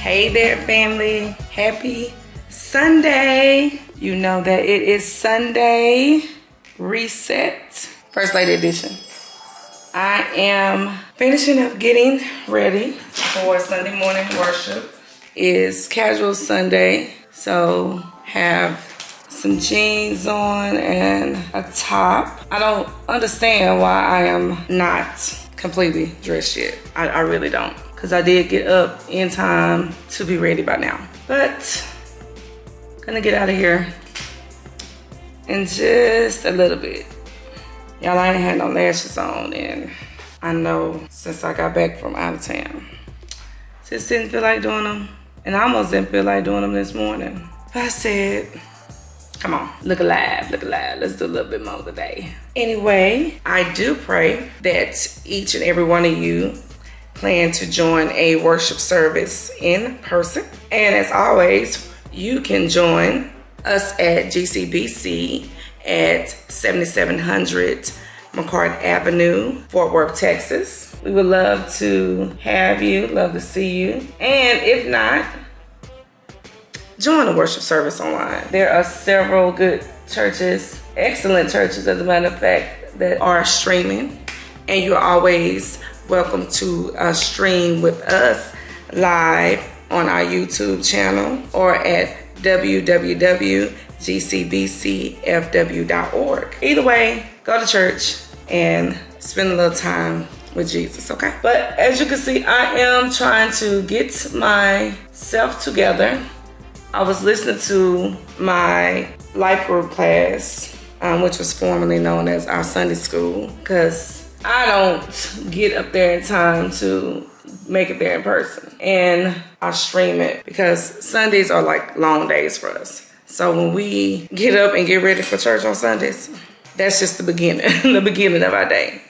Hey there, family. Happy Sunday. You know that it is Sunday Reset, First Lady Edition. I am finishing up getting ready for Sunday morning worship. It's casual Sunday, so have some jeans on and a top. I don't understand why I am not completely dressed yet. I really don't, because I did get up in time to be ready by now. But gonna get out of here in just a little bit. Y'all, I ain't had no lashes on, and I know since I got back from out of town. Just didn't feel like doing them, and I almost didn't feel like doing them this morning. But I said, come on, look alive, let's do a little bit more today. Anyway, I do pray that each and every one of you plan to join a worship service in person. And as always, you can join us at GCBC at 7700 McCart Avenue, Fort Worth, Texas. We would love to have you, love to see you. And if not, join a worship service online. There are several good churches, excellent churches as a matter of fact, that are streaming. And you're always welcome to stream with us live on our YouTube channel or at www.gcbcfw.org. Either way, go to church and spend a little time with Jesus, okay? But as you can see, I am trying to get myself together. I was listening to my life group class, which was formerly known as our Sunday school, because I don't get up there in time to make it there in person. And I stream it because Sundays are like long days for us. So when we get up and get ready for church on Sundays, that's just the beginning, the beginning of our day.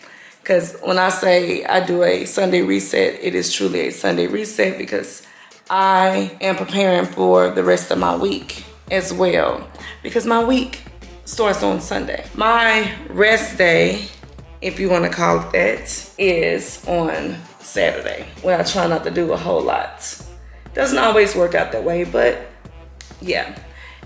Because when I say I do a Sunday reset, it is truly a Sunday reset because I am preparing for the rest of my week as well. Because my week starts on Sunday. My rest day, if you want to call it that, is on Saturday, where I try not to do a whole lot. Doesn't always work out that way, but yeah.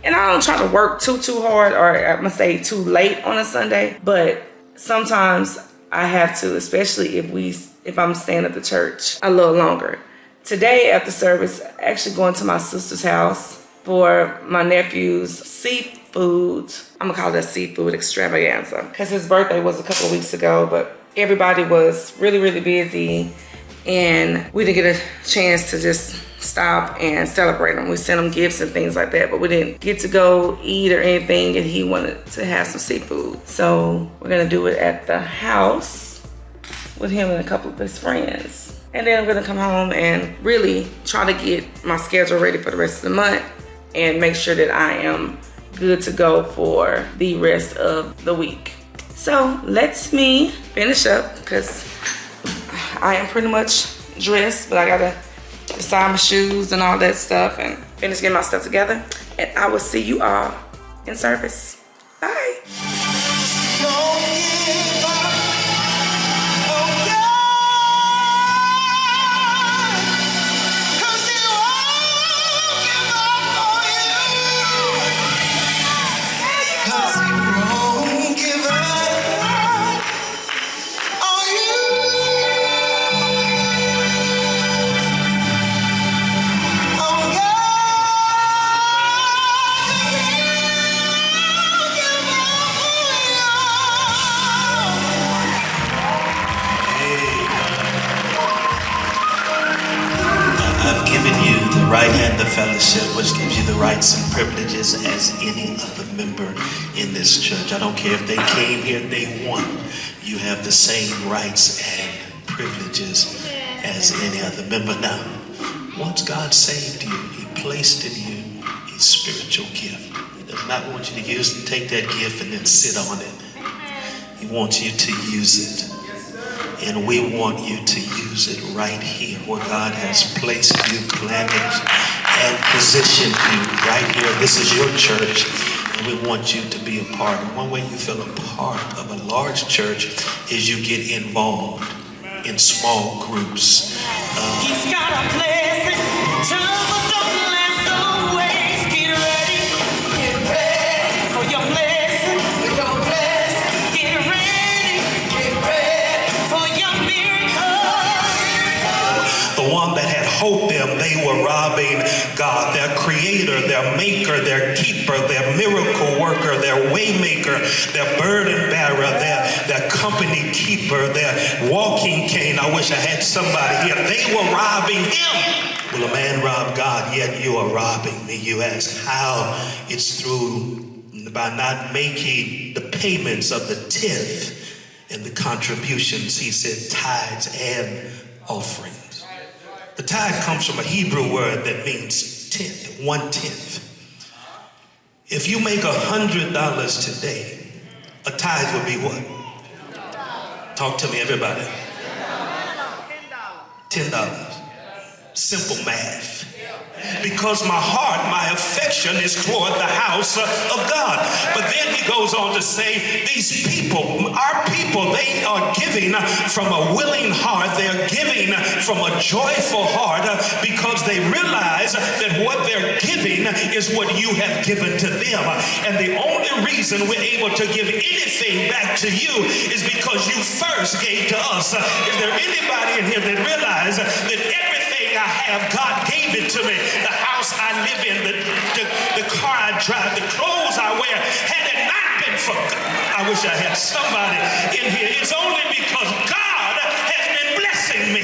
And I don't try to work too hard, or I'm gonna say too late on a Sunday, but sometimes I have to, especially if I'm staying at the church a little longer. Today after service, actually going to my sister's house for my nephew's seafood. I'm gonna call that seafood extravaganza, because his birthday was a couple of weeks ago, but everybody was really busy and we didn't get a chance to just stop and celebrate him. We sent him gifts and things like that, but we didn't get to go eat or anything, and he wanted to have some seafood. So we're gonna do it at the house with him and a couple of his friends. And then I'm gonna come home and really try to get my schedule ready for the rest of the month and make sure that I am good to go for the rest of the week. So let me finish up, because I am pretty much dressed, but I gotta decide my shoes and all that stuff and finish getting my stuff together. And I will see you all in service. Bye. Right hand of fellowship, which gives you the rights and privileges as any other member in this church. I don't care if they came here day one, you have the same rights and privileges as any other member. Now, once God saved you, he placed in you a spiritual gift. He does not want you to take that gift and then sit on it. He wants you to use it. And we want you to use it right here where God has placed you, planted and positioned you right here. This is your church, and we want you to be a part. And one way you feel a part of a large church is you get involved in small groups. He's got a blessing. long that had hoped them, they were robbing God, their creator, their maker, their keeper, their miracle worker, their way maker, their burden bearer, their company keeper, their walking cane. I wish I had somebody here. They were robbing him. Will a man rob God, yet you are robbing me? You ask how? It's through by not making the payments of the tenth and the contributions. He said tithes and offerings. The tithe comes from a Hebrew word that means tenth, 1/10. If you make $100 today, a tithe would be what? Talk to me, everybody. $10. Simple math. Because my heart, my affection is toward the house of God. But then he goes on to say, these people, our people, they are giving from a willing heart. They're giving from a joyful heart because they realize that what they're giving is what you have given to them. And the only reason we're able to give anything back to you is because you first gave to us. Is there anybody in here that realize that everything I have, God gave it to me? The house I live in, the car I drive, the clothes I wear, had it not been for God. I wish I had somebody in here. It's only because God has been blessing me.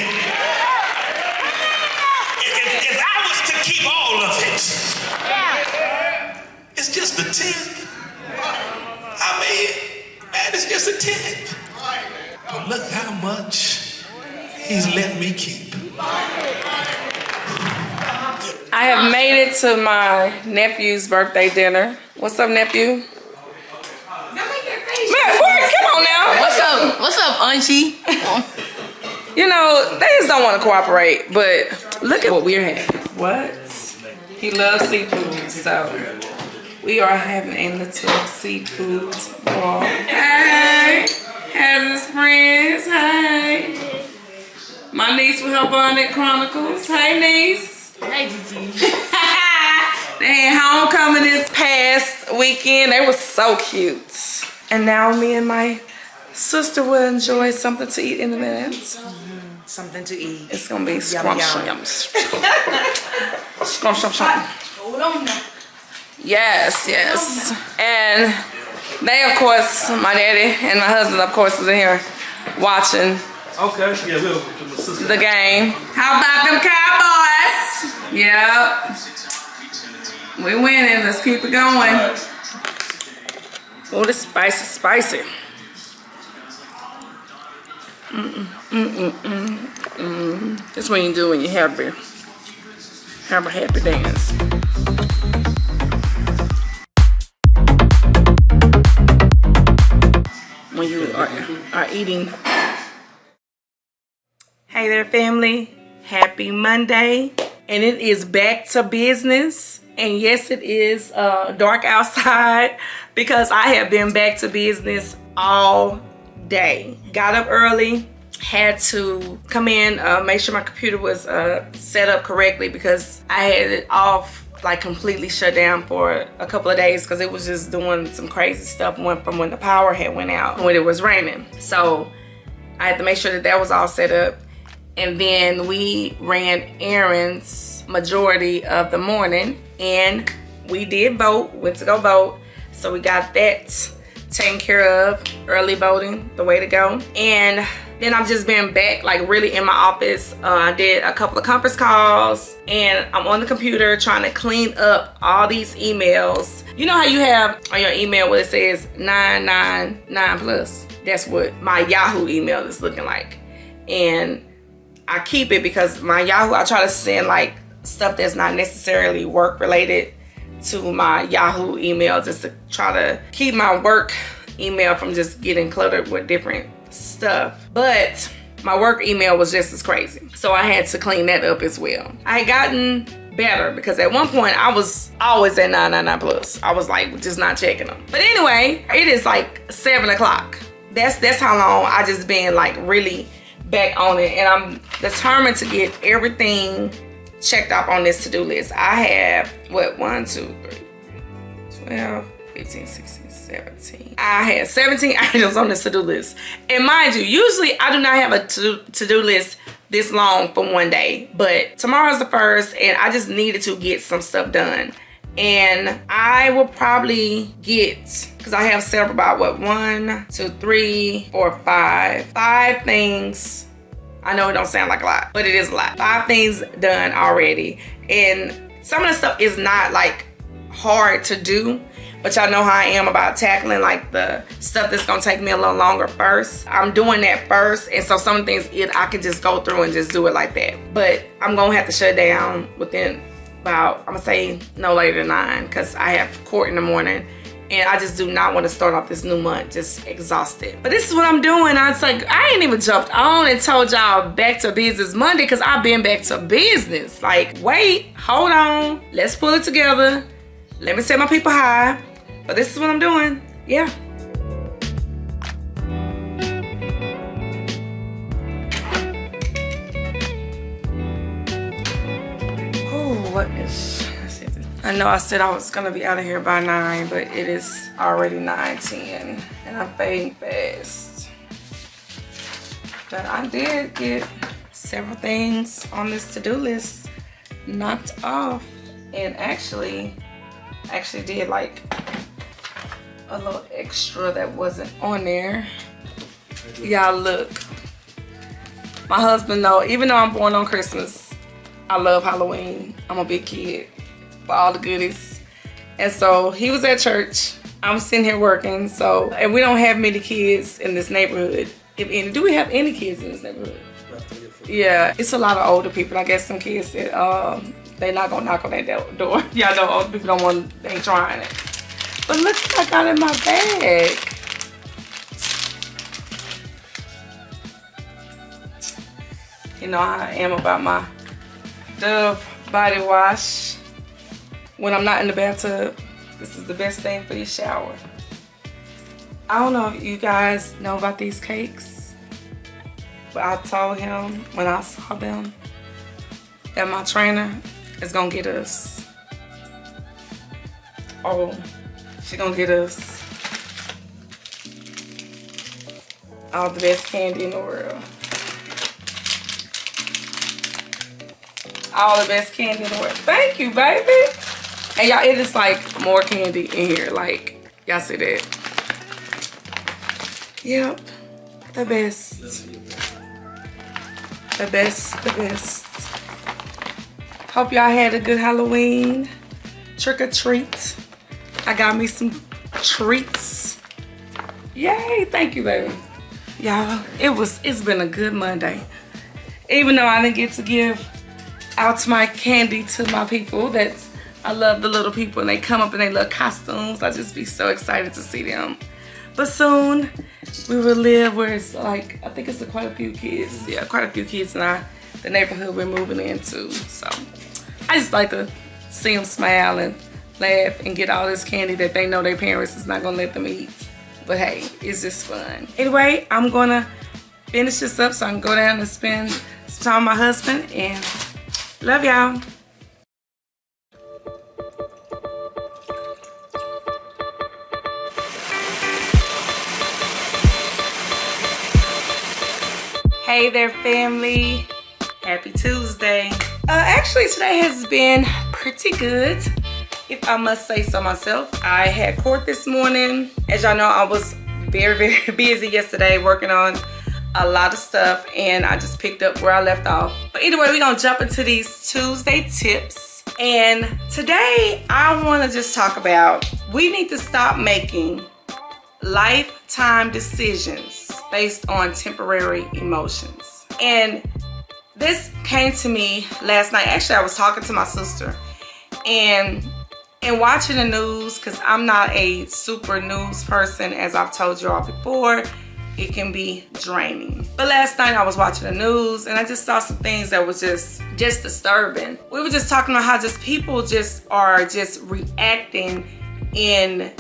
If I was to keep all of it, it's just a tenth. I mean, man, it's just a tenth. But look how much he's let me keep. I have made it to my nephew's birthday dinner. What's up, nephew? Man, come on now. What's up, auntie? You know, they just don't want to cooperate, but look at what we're having. What? He loves seafood, so we are having a little seafood bowl. Hey, having his friends. Hey. My niece will help on that Chronicles. Hey, niece. Hey, Gigi. They had homecoming this past weekend. They were so cute. And now me and my sister will enjoy something to eat in a minute. Something to eat. It's gonna be Yum, scrumptious. Scrumptious. Hold on now. Yes. And they, of course, my daddy and my husband, of course, was in here watching. Okay, yeah, the game. How about them Cowboys? Yep. We winning. Let's keep it going. Oh, this spicy. That's what you do when you're happy. Have a happy dance. When you are eating. Hey there, family. Happy Monday. And it is back to business. And yes, it is dark outside because I have been back to business all day. Got up early, had to come in, make sure my computer was set up correctly because I had it off, like completely shut down for a couple of days because it was just doing some crazy stuff from when the power had went out when it was raining. So I had to make sure that was all set up. And then we ran errands majority of the morning and we did vote, went to go vote. So we got that taken care of, early voting, the way to go. And then I've just been back like really in my office. I did a couple of conference calls and I'm on the computer trying to clean up all these emails. You know how you have on your email where it says 999 plus? That's what my Yahoo email is looking like. And I keep it because my Yahoo, I try to send like stuff that's not necessarily work related to my Yahoo email just to try to keep my work email from just getting cluttered with different stuff. But my work email was just as crazy. So I had to clean that up as well. I had gotten better because at one point I was always at 999 plus. I was like just not checking them. But anyway, it is like 7 o'clock. That's how long I just been like really back on it, and I'm determined to get everything checked off on this to-do list. I have what 1, 2, 3, 12, 15, 16, 17. I had 17 items on this to-do list. And mind you, usually I do not have a to-do list this long for one day. But tomorrow's the 1st, and I just needed to get some stuff done. And I will probably get, because I have several, about what, 1, 2, 3, 4, 5 things. I know it don't sound like a lot, but it is a lot. 5 things done already. And some of the stuff is not like hard to do, but y'all know how I am about tackling like the stuff that's gonna take me a little longer first. I'm doing that first, and so some things I can just go through and just do it like that. But I'm gonna have to shut down within about, I'm gonna say no later than 9, because I have court in the morning, and I just do not want to start off this new month just exhausted. But this is what I'm doing. I was like, I ain't even jumped on and told y'all back to business Monday, because I've been back to business. Like, wait, hold on, let's pull it together. Let me set my people high. But this is what I'm doing. Yeah. I know I said I was gonna be out of here by 9, but it is already 9:10, and I'm fading fast. But I did get several things on this to-do list knocked off, and actually did like a little extra that wasn't on there. Y'all look. My husband know, even though I'm born on Christmas, I love Halloween. I'm a big kid for all the goodies. And so he was at church. I'm sitting here working. So, and we don't have many kids in this neighborhood. If any, do we have any kids in this neighborhood? Yeah, it's a lot of older people. I guess some kids that they not gonna knock on that door. Y'all know older people don't want, they ain't trying it. But look what I got in my bag. You know how I am about my Dove body wash. When I'm not in the bathtub, this is the best thing for your shower. I don't know if you guys know about these cakes, but I told him when I saw them that my trainer is gonna get us. Oh, she gonna get us all the best candy in the world. All the best candy in the world. Thank you, baby. And y'all, it is like more candy in here. Like, y'all see that? Yep, the best. The best, the best. Hope y'all had a good Halloween. Trick or treat. I got me some treats. Yay, thank you, baby. Y'all, it's been a good Monday. Even though I didn't get to give out my candy to my people. I love the little people, and they come up in their little costumes. I just be so excited to see them. But soon we will live where it's like, I think it's quite a few kids. Yeah, quite a few kids in the neighborhood we're moving into. So I just like to see them smile and laugh and get all this candy that they know their parents is not gonna let them eat. But hey, it's just fun. Anyway, I'm gonna finish this up so I can go down and spend some time with my husband, and love y'all. Hey there, family. Happy Tuesday. Actually, today has been pretty good, if I must say so myself. I had court this morning. As y'all know, I was very, very busy yesterday working on a lot of stuff, and I just picked up where I left off. But anyway, we're gonna jump into these Tuesday tips. And today I wanna just talk about, we need to stop making lifetime decisions based on temporary emotions. And this came to me last night. Actually, I was talking to my sister and watching the news, because I'm not a super news person, as I've told you all before. It can be draining. But last night I was watching the news, and I just saw some things that was just disturbing. We were just talking about how just people just are just reacting in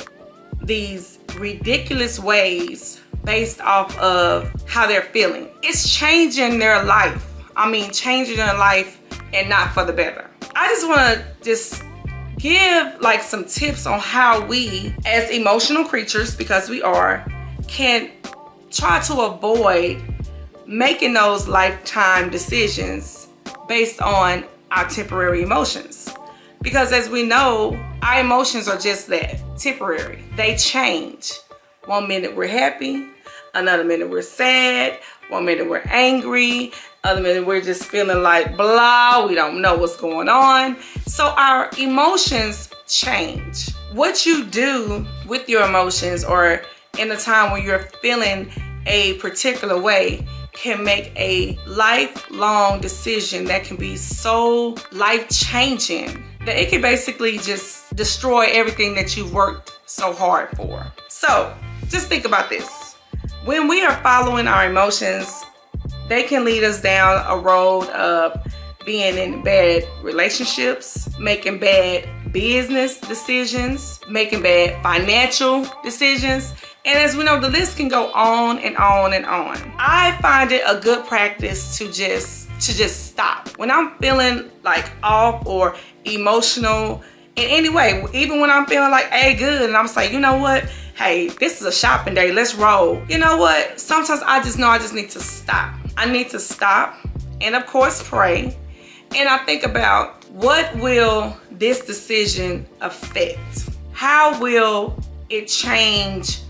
these ridiculous ways based off of how they're feeling. It's changing their life. I mean, changing their life, and not for the better. I just want to just give like some tips on how we, as emotional creatures, because we are, can try to avoid making those lifetime decisions based on our temporary emotions. Because as we know, our emotions are just that, temporary. They change. One minute we're happy, another minute we're sad, one minute we're angry, other minute we're just feeling like blah, we don't know what's going on. So our emotions change. What you do with your emotions or in a time when you're feeling a particular way can make a lifelong decision that can be so life-changing that it can basically just destroy everything that you've worked so hard for. So just think about this. When we are following our emotions, they can lead us down a road of being in bad relationships, making bad business decisions, making bad financial decisions. And as we know, the list can go on and on and on. I find it a good practice to just stop. When I'm feeling like off or emotional in any way, even when I'm feeling like, hey, good, and I'm just like, you know what? Hey, this is a shopping day, let's roll. You know what? Sometimes I just know I just need to stop. I need to stop and of course pray. And I think about what will this decision affect? How will it change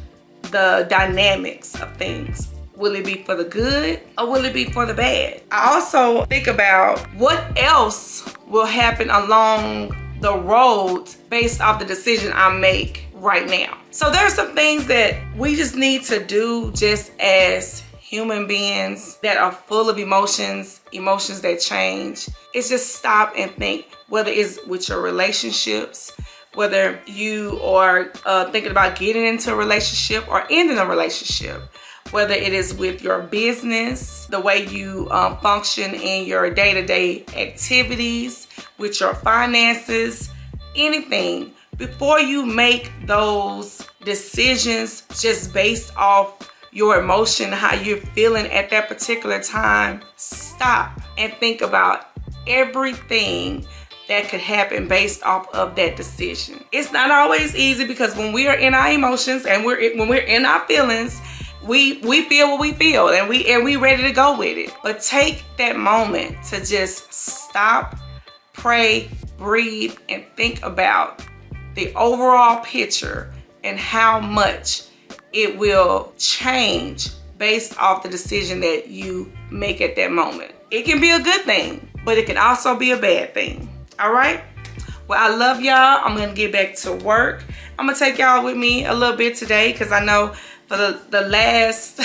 the dynamics of things? Will it be for the good or will it be for the bad? I also think about what else will happen along the road based off the decision I make right now. So there are some things that we just need to do just as human beings that are full of emotions that change. It's just stop and think, whether it's with your relationships, whether you are thinking about getting into a relationship or ending a relationship, whether it is with your business, the way you function in your day-to-day activities, with your finances, anything. Before you make those decisions just based off your emotion, how you're feeling at that particular time, stop and think about everything that could happen based off of that decision. It's not always easy because when we are in our emotions and when we're in our feelings, we feel what we feel and we ready to go with it. But take that moment to just stop, pray, breathe, and think about the overall picture and how much it will change based off the decision that you make at that moment. It can be a good thing, but it can also be a bad thing. All right? Well, I love y'all. I'm gonna get back to work. I'm gonna take y'all with me a little bit today because I know for the last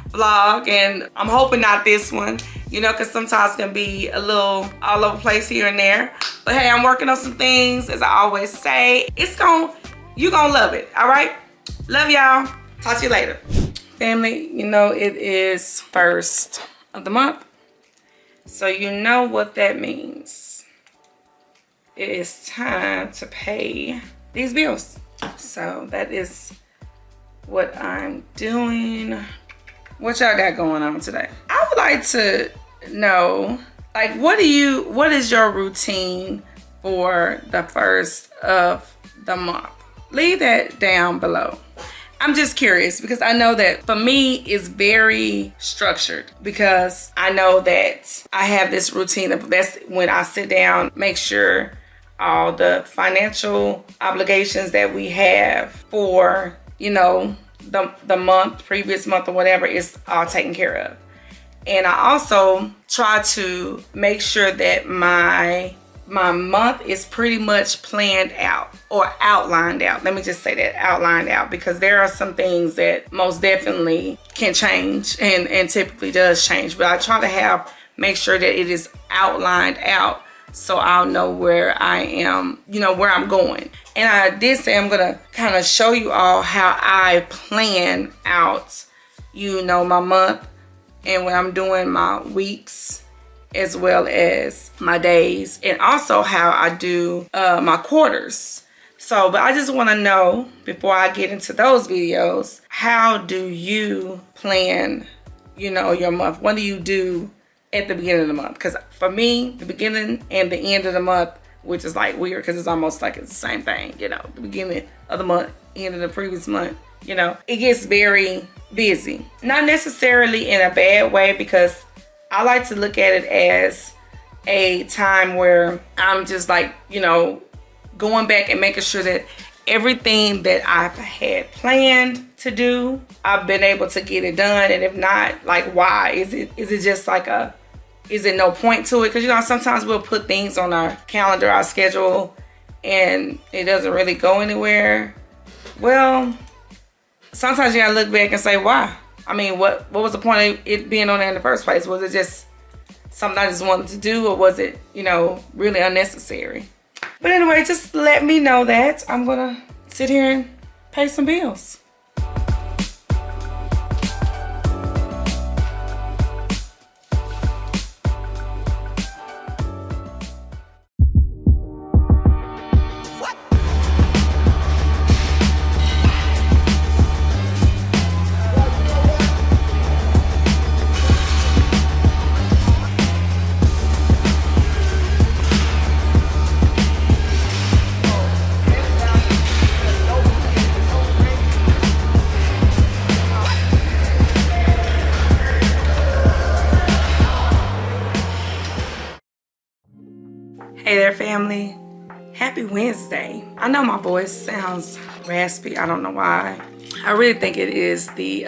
vlog, and I'm hoping not this one, you know, because sometimes it can be a little all over the place here and there. But hey, I'm working on some things, as I always say. You're gonna love it, all right? Love y'all. Talk to you later. Family, you know it is first of the month. So you know what that means. It is time to pay these bills. So that is what I'm doing. What y'all got going on today? I would like to know, like, what is your routine for the first of the month? Leave that down below. I'm just curious because I know that for me it's very structured because I know that I have this routine. That's when I sit down, make sure all the financial obligations that we have for, you know, the month, previous month or whatever is all taken care of. And I also try to make sure that my month is pretty much planned out or outlined out. Let me just say that, outlined out, because there are some things that most definitely can change and typically does change. But I try to make sure that it is outlined out so I'll know where I am, you know, where I'm going. And I did say I'm gonna kind of show you all how I plan out, you know, my month and when I'm doing my weeks as well as my days, and also how I do my quarters. So, but I just want to know, before I get into those videos, how do you plan, you know, your month? What do you do at the beginning of the month? Because for me, the beginning and the end of the month, which is like weird because it's almost like it's the same thing, you know, the beginning of the month, end of the previous month, you know, it gets very busy. Not necessarily in a bad way, because I like to look at it as a time where I'm just like, you know, going back and making sure that everything that I've had planned to do, I've been able to get it done. And if not, like, why? Is it just like is it no point to it? Because, you know, sometimes we'll put things on our calendar, our schedule, and it doesn't really go anywhere. Well, sometimes you gotta look back and say, why? I mean, what was the point of it being on there in the first place? Was it just something I just wanted to do, or was it, you know, really unnecessary? But anyway, just let me know that. I'm gonna sit here and pay some bills. Hey there, family. Happy Wednesday. I know my voice sounds raspy. I don't know why. I really think it is the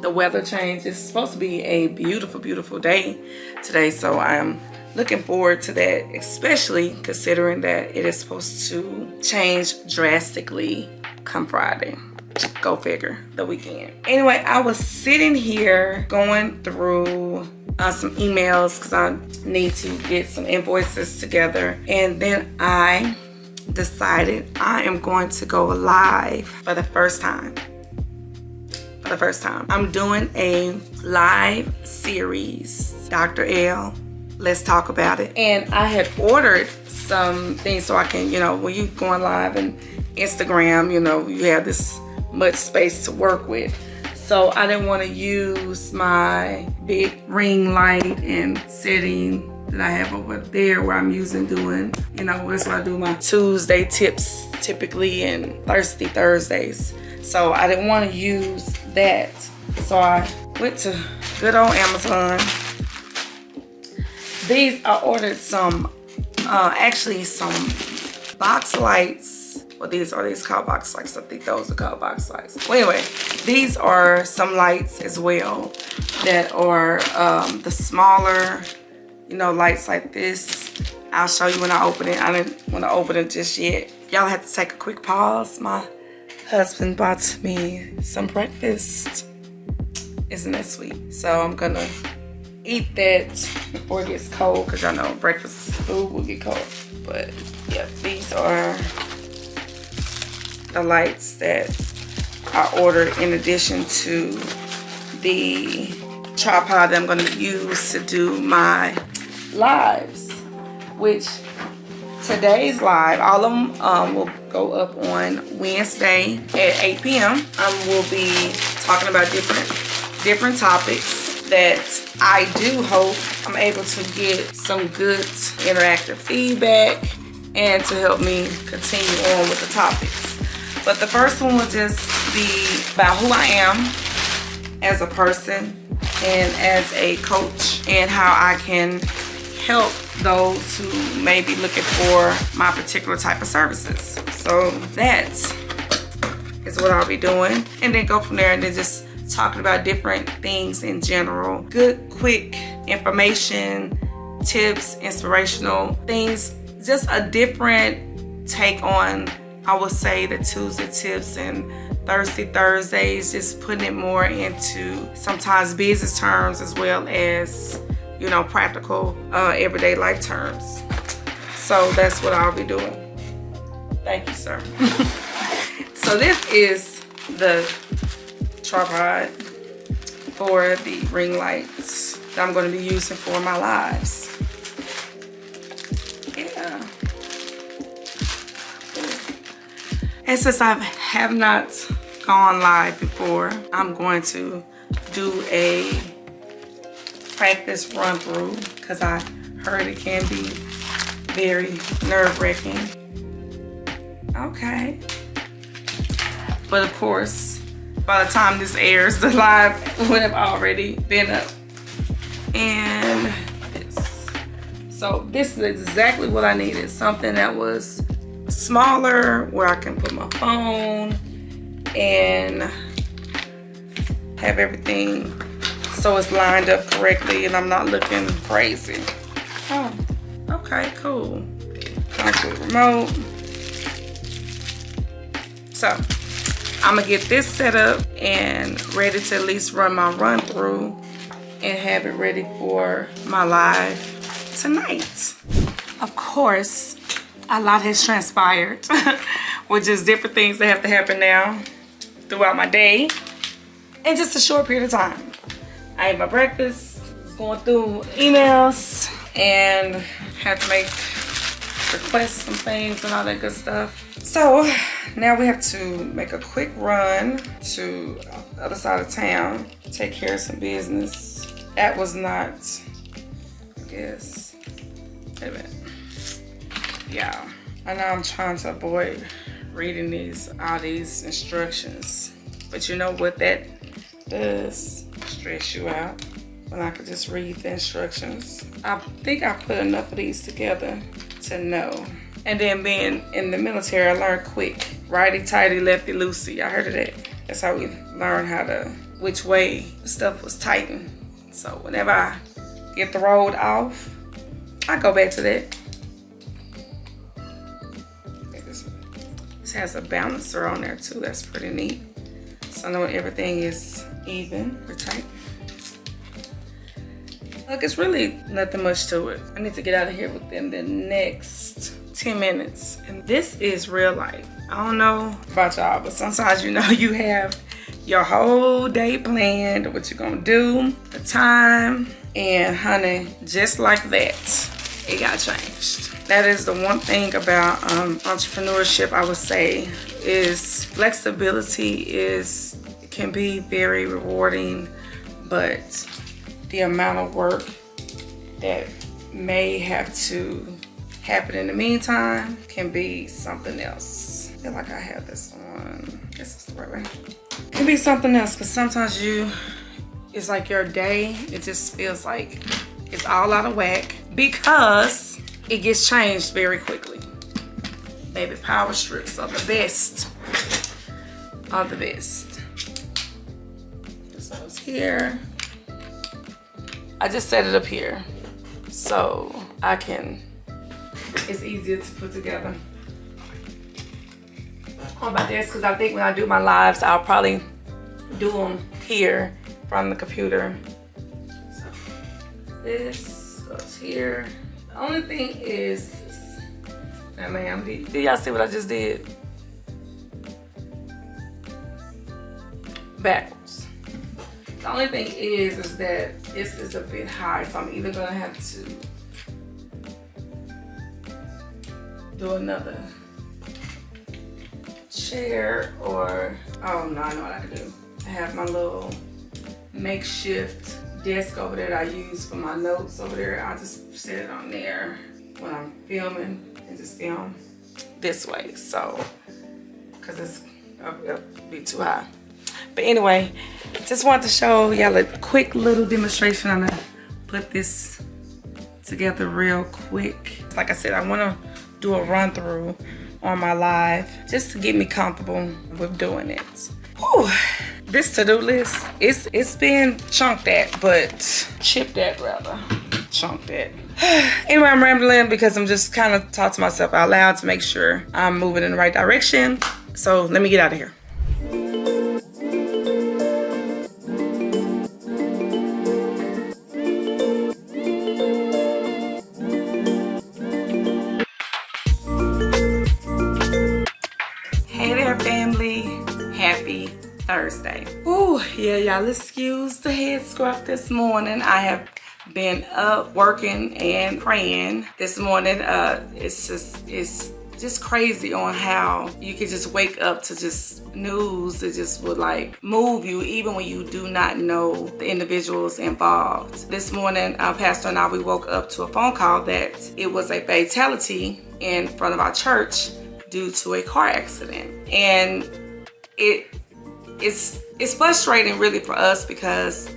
weather change. It's supposed to be a beautiful, beautiful day today, so I'm looking forward to that, especially considering that it is supposed to change drastically come Friday. Go figure, the weekend. Anyway, I was sitting here going through some emails because I need to get some invoices together, and then I decided I am going to go live for the first time. I'm doing a live series, Dr. L, let's talk about it. And I had ordered some things so I can, you know, when you going live and Instagram, you know, you have this much space to work with. So I didn't want to use my big ring light and setting that I have over there where I'm using doing, you know, that's where I do my Tuesday tips typically and Thirsty Thursdays. So I didn't want to use that. So I went to good old Amazon. I ordered some, actually some box lights. Well, these called box lights. I think those are called box lights. Well, anyway, these are some lights as well that are the smaller, you know, lights like this. I'll show you when I open it. I didn't want to open it just yet. Y'all have to take a quick pause. My husband bought me some breakfast. Isn't that sweet? So I'm gonna eat that before it gets cold, because y'all know breakfast food will get cold. But yeah, these are the lights that I ordered in addition to the tripod that I'm going to use to do my lives, which today's live, all of them will go up on Wednesday at 8 p.m. We'll be talking about different topics that I do hope I'm able to get some good interactive feedback and to help me continue on with the topics. But the first one will just be about who I am as a person and as a coach, and how I can help those who may be looking for my particular type of services. So that is what I'll be doing, and then go from there, and then just talking about different things in general. Good, quick information, tips, inspirational things, just a different take on, I would say, the Tuesday tips and Thirsty Thursdays, just putting it more into sometimes business terms as well as, you know, practical everyday life terms. So that's what I'll be doing. Thank you, sir. So this is the tripod for the ring lights that I'm going to be using for my lives. Yeah. And since I have not gone live before, I'm going to do a practice run through, because I heard it can be very nerve-wracking. Okay. But of course, by the time this airs, the live would have already been up. And this. So this is exactly what I needed. Something that was smaller where I can put my phone and have everything so it's lined up correctly and I'm not looking crazy. Oh, okay, cool. Comes with remote. So I'm gonna get this set up and ready to at least run my run through and have it ready for my live tonight. Of course, a lot has transpired, with just different things that have to happen now throughout my day in just a short period of time. I ate my breakfast, was going through emails, and had to make requests, some things, and all that good stuff. So now we have to make a quick run to the other side of town, take care of some business. That was not, I guess, wait a minute. Yeah, I know I'm trying to avoid reading all these instructions, but you know what that does? Stress you out when I could just read the instructions. I think I put enough of these together to know. And then being in the military, I learned quick. Righty tighty, lefty loosey. I heard of that. That's how we learned which way stuff was tightened. So whenever I get the road off, I go back to that. This has a balancer on there too. That's pretty neat. So I know everything is even or tight. Look, it's really nothing much to it. I need to get out of here within the next 10 minutes. And this is real life. I don't know about y'all, but sometimes you know you have your whole day planned, what you're gonna do, the time, and honey, just like that, it got changed. That is the one thing about entrepreneurship, I would say, is flexibility can be very rewarding, but the amount of work that may have to happen in the meantime can be something else. I feel like I have this on. I guess it's the right way. It can be something else, because sometimes it's like your day, it just feels like it's all out of whack because it gets changed very quickly. Baby power strips are the best. Are the best. This goes here. I just set it up here so it's easier to put together on my desk, because I think when I do my lives, I'll probably do them here from the computer. So this goes here. The only thing is, now ma'am, did y'all see what I just did? Backwards. The only thing is that this is a bit high, so I'm either gonna have to do another chair or, oh no, I know what I can do. I have my little makeshift desk over there that I use for my notes over there. I'll just set it on there when I'm filming and just film this way. So, because it'll be too high. But anyway, just wanted to show y'all a quick little demonstration. I'm gonna put this together real quick. Like I said, I wanna do a run through on my live just to get me comfortable with doing it. Whew. This to-do list, it's been chunked at, but chipped at rather. Chunked at. Anyway, I'm rambling because I'm just kind of talking to myself out loud to make sure I'm moving in the right direction. So let me get out of here. Thursday. Ooh, yeah, y'all excuse the head scrub this morning. I have been up working and praying this morning. It's just crazy on how you can just wake up to just news that just would like move you even when you do not know the individuals involved. This morning, our pastor and I, we woke up to a phone call that it was a fatality in front of our church due to a car accident. And it it's frustrating really for us because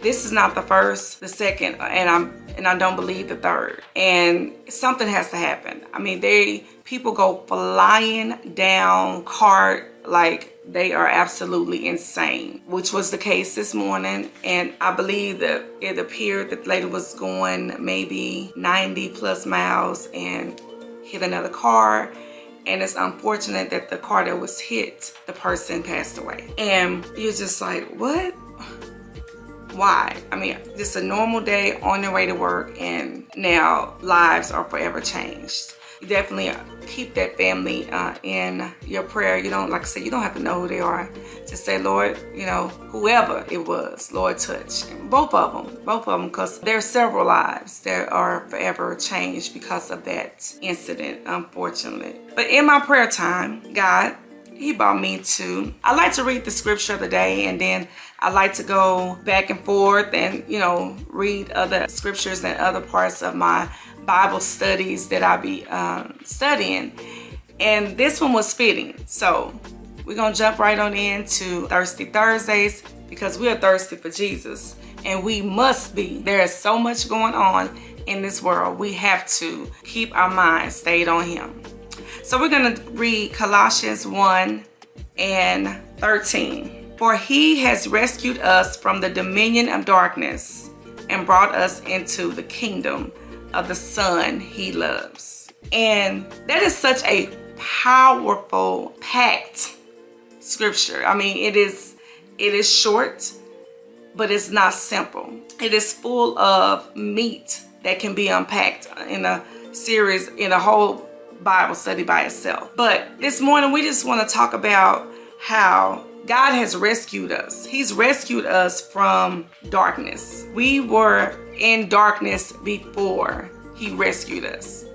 this is not the first, the second, and I don't believe the third. And something has to happen. I mean, people go flying down cart like they are absolutely insane, which was the case this morning. And I believe that it appeared that the lady was going maybe 90 plus miles and hit another car. And it's unfortunate that the car that was hit, the person passed away. And you're just like, what? Why? I mean, just a normal day on their way to work, and now lives are forever changed. You definitely keep that family in your prayer. You don't, like I said, you don't have to know who they are. Just say, Lord, you know, whoever it was, Lord, touch. And both of them, because there are several lives that are forever changed because of that incident, unfortunately. But in my prayer time, God, He brought me to, I like to read the scripture of the day, and then I like to go back and forth and, you know, read other scriptures and other parts of my Bible studies that I be studying. And this one was fitting. So we're going to jump right on into Thirsty Thursdays, because we are thirsty for Jesus. And we must be. There is so much going on in this world. We have to keep our minds stayed on Him. So we're going to read Colossians 1:13. For He has rescued us from the dominion of darkness and brought us into the kingdom of the Son He loves. And that is such a powerful, packed scripture. I mean, it is short, but it's not simple. It is full of meat that can be unpacked in a series, in a whole Bible study by itself. But this morning we just want to talk about how God has rescued us. He's rescued us from darkness. We were in darkness before He rescued us.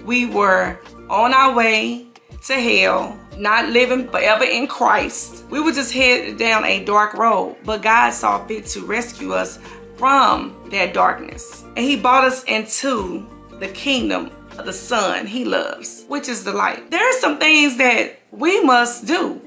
We were on our way to hell, not living forever in Christ. We were just headed down a dark road, but God saw fit to rescue us from that darkness. And He brought us into the kingdom of the Son He loves, which is the light. There are some things that we must do.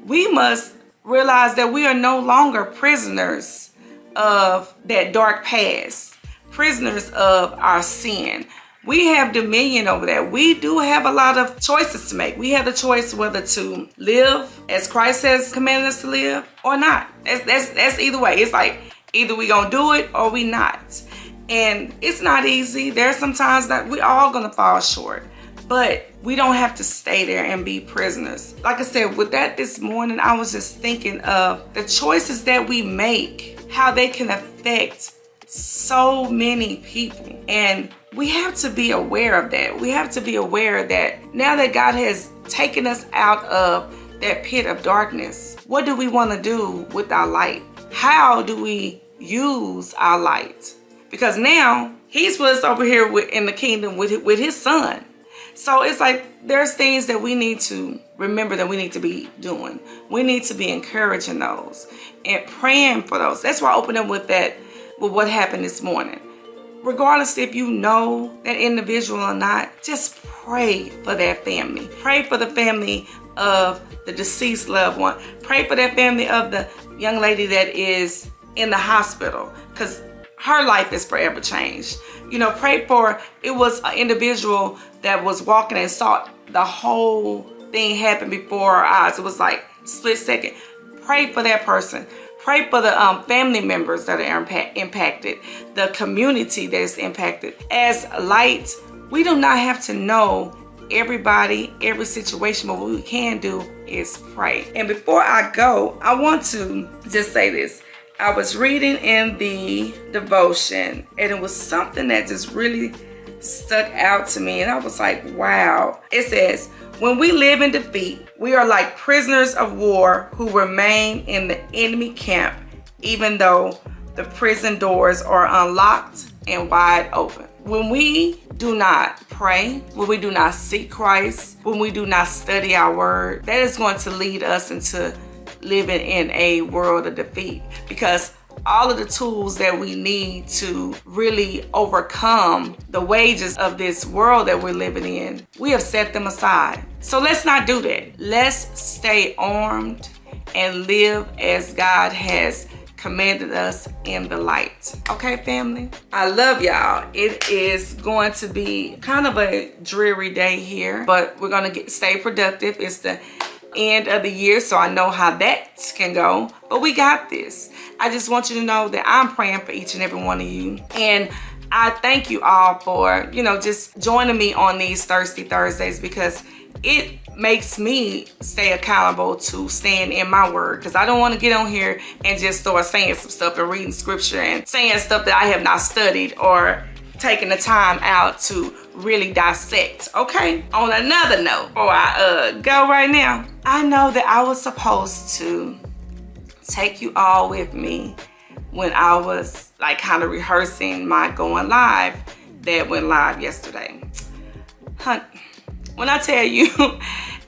We must realize that we are no longer prisoners of that dark past, prisoners of our sin. We have dominion over that. We do have a lot of choices to make. We have the choice whether to live as Christ has commanded us to live or not. That's either way. It's like either we gonna do it or we not. And it's not easy. There's some times that we all gonna fall short, but we don't have to stay there and be prisoners. Like I said, with that this morning, I was just thinking of the choices that we make, how they can affect so many people. And we have to be aware of that. We have to be aware that now that God has taken us out of that pit of darkness, what do we want to do with our light? How do we use our light? Because now He's put us over here in the kingdom with His Son. So it's like there's things that we need to remember that we need to be doing. We need to be encouraging those and praying for those. That's why I opened up with that, with what happened this morning. Regardless if you know that individual or not, just pray for that family. Pray for the family of the deceased loved one. Pray for that family of the young lady that is in the hospital, because her life is forever changed. You know, pray for, it was an individual that was walking and saw the whole thing happen before our eyes. It was like split second. Pray for that person. Pray for the family members that are impacted, the community that is impacted. As light, we do not have to know everybody, every situation, but what we can do is pray. And before I go, I want to just say this. I was reading in the devotion, and it was something that just really stuck out to me, and I was like, wow. It says, when we live in defeat, we are like prisoners of war who remain in the enemy camp, even though the prison doors are unlocked and wide open. When we do not pray, when we do not seek Christ, when we do not study our word, that is going to lead us into living in a world of defeat, because all of the tools that we need to really overcome the wages of this world that we're living in, we have set them aside. So let's not do that. Let's stay armed and live as God has commanded us in the light. Okay, family? I love y'all. It is going to be kind of a dreary day here, but we're gonna stay productive. It's the end of the year, so I know how that can go, but we got this. I just want you to know that I'm praying for each and every one of you, and I thank you all for, just joining me on these Thirsty Thursdays, because it makes me stay accountable to staying in my word, because I don't want to get on here and just start saying some stuff and reading scripture and saying stuff that I have not studied or taking the time out to really dissect. Okay, on another note, before I go right now, I know that I was supposed to take you all with me when I was like kind of rehearsing my going live that went live yesterday. When I tell you,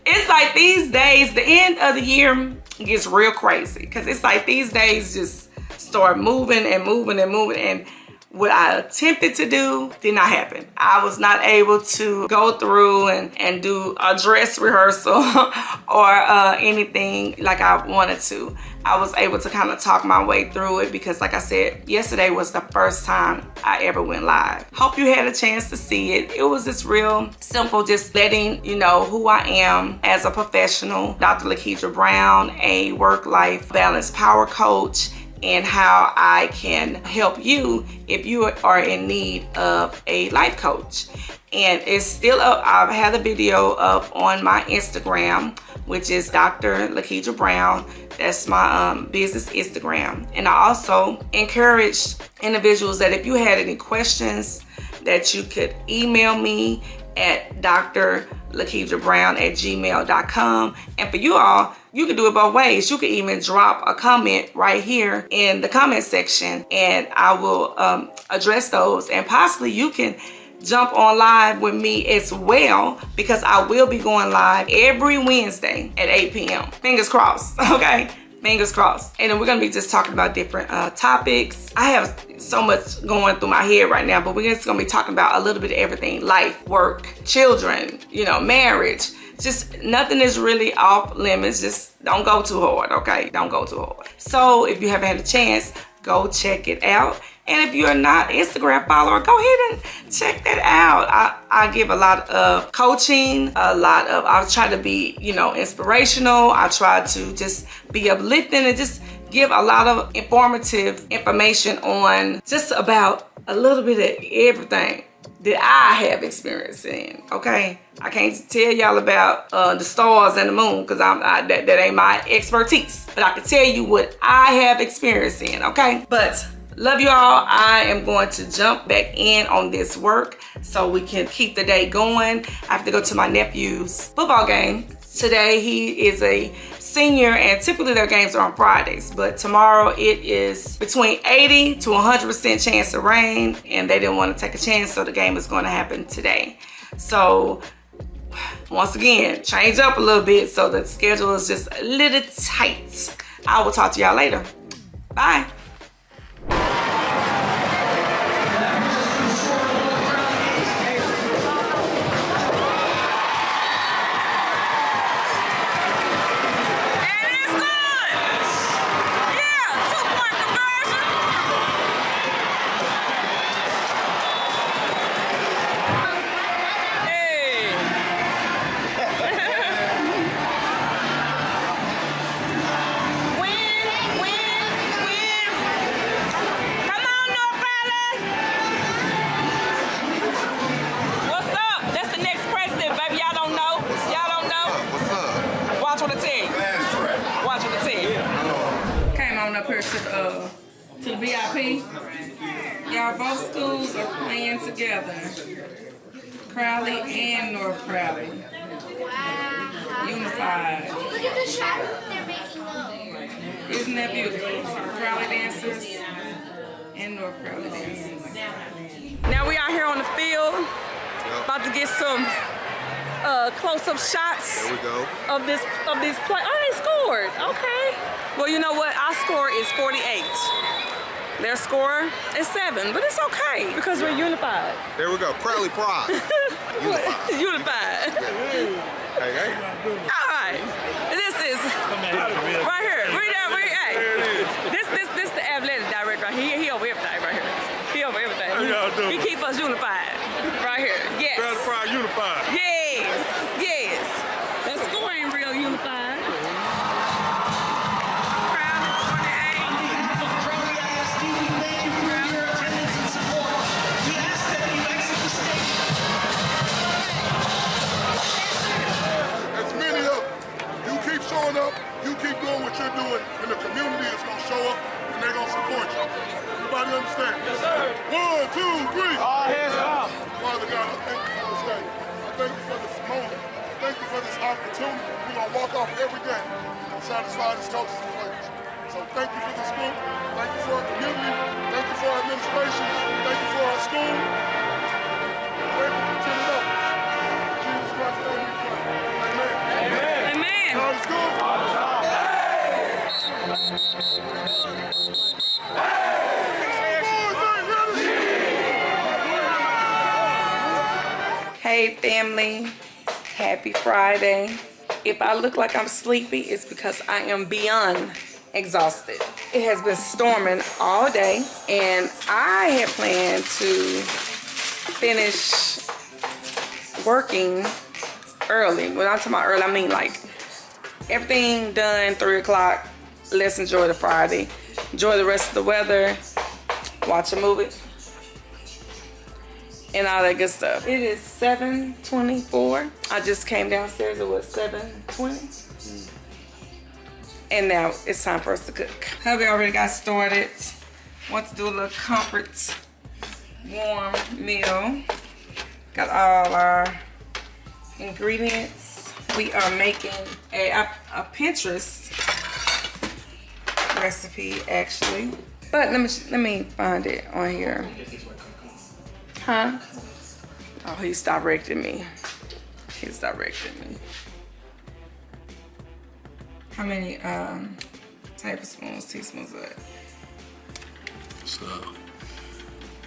it's like these days, the end of the year gets real crazy, because it's like these days just start moving and moving and moving, and what I attempted to do did not happen. I was not able to go through and do a dress rehearsal or anything like I wanted to. I was able to kind of talk my way through it, because like I said, yesterday was the first time I ever went live. Hope you had a chance to see it. It was just real simple, just letting you know who I am as a professional, Dr. LaKedra Brown, a work-life balance power coach, and how I can help you if you are in need of a life coach. And it's still up. I've had a video up on my Instagram, which is Dr. LaKedra Brown. That's my business Instagram. And I also encouraged individuals that if you had any questions, that you could email me at drlakedrabrown@gmail.com. And for you all, you can do it both ways. You can even drop a comment right here in the comment section, and I will address those. And possibly you can jump on live with me as well, because I will be going live every Wednesday at 8 p.m. Fingers crossed, okay? Fingers crossed. And then we're gonna be just talking about different topics. I have so much going through my head right now, but we're just gonna be talking about a little bit of everything: life, work, children, marriage. Just nothing is really off limits. Just don't go too hard, okay? Don't go too hard. So if you haven't had a chance, go check it out. And if you're not an Instagram follower, go ahead and check that out. I give a lot of coaching, I try to be, inspirational. I try to just be uplifting and just give a lot of informative information on just about a little bit of everything that I have experience in, okay? I can't tell y'all about the stars and the moon, because that ain't my expertise. But I can tell you what I have experience in, okay? But love you all. I am going to jump back in on this work so we can keep the day going. I have to go to my nephew's football game. Today he is a senior, and typically their games are on Fridays, but tomorrow it is between 80 to 100% chance of rain, and they didn't want to take a chance, so the game is going to happen today. So once again, change up a little bit, so the schedule is just a little tight. I will talk to y'all later. Bye. To the VIP. Y'all, both schools are playing together. Crowley and North Crowley. Wow. Unified. Look at the shadow they're making though. Isn't that beautiful? Crowley dancers and North Crowley dancers. Now we out here on the field, about to get some close-up shots. There we go. Of these play. Oh, they scored. Okay. Well, you know what? Our score is 48. Their score is 7, but it's okay because we're unified. There we go. Crowley Pride. Unified. Hey, hey. All right. This is right here. keep doing what you're doing, and the community is going to show up, and they're going to support you. Everybody understand? Yes, sir. 1, 2, 3. All hands up. Father God, I thank you for this day. I thank you for this moment. Thank you for this opportunity. We're going to walk off every day and satisfy these coaches and players. So thank you for this group. Thank you for our community. Thank you for our administration. Thank you for our school. Thank you for tuning up. In Jesus Christ's name we pray. Amen. Amen. God is good. Hey family, happy Friday. If I look like I'm sleepy, it's because I am beyond exhausted. It has been storming all day, and I had planned to finish working early. When I'm talking about early, I mean like everything done 3 o'clock. Let's enjoy the Friday. Enjoy the rest of the weather. Watch a movie. And all that good stuff. It is 7:24. I just came downstairs. It was 7:20. And now it's time for us to cook. Hubby already got started. Want to do a little comfort, warm meal. Got all our ingredients. We are making a Pinterest recipe actually. But let me find it on here. Huh? Oh, he's directing me. He's directing me. How many tablespoons, teaspoons of it? So,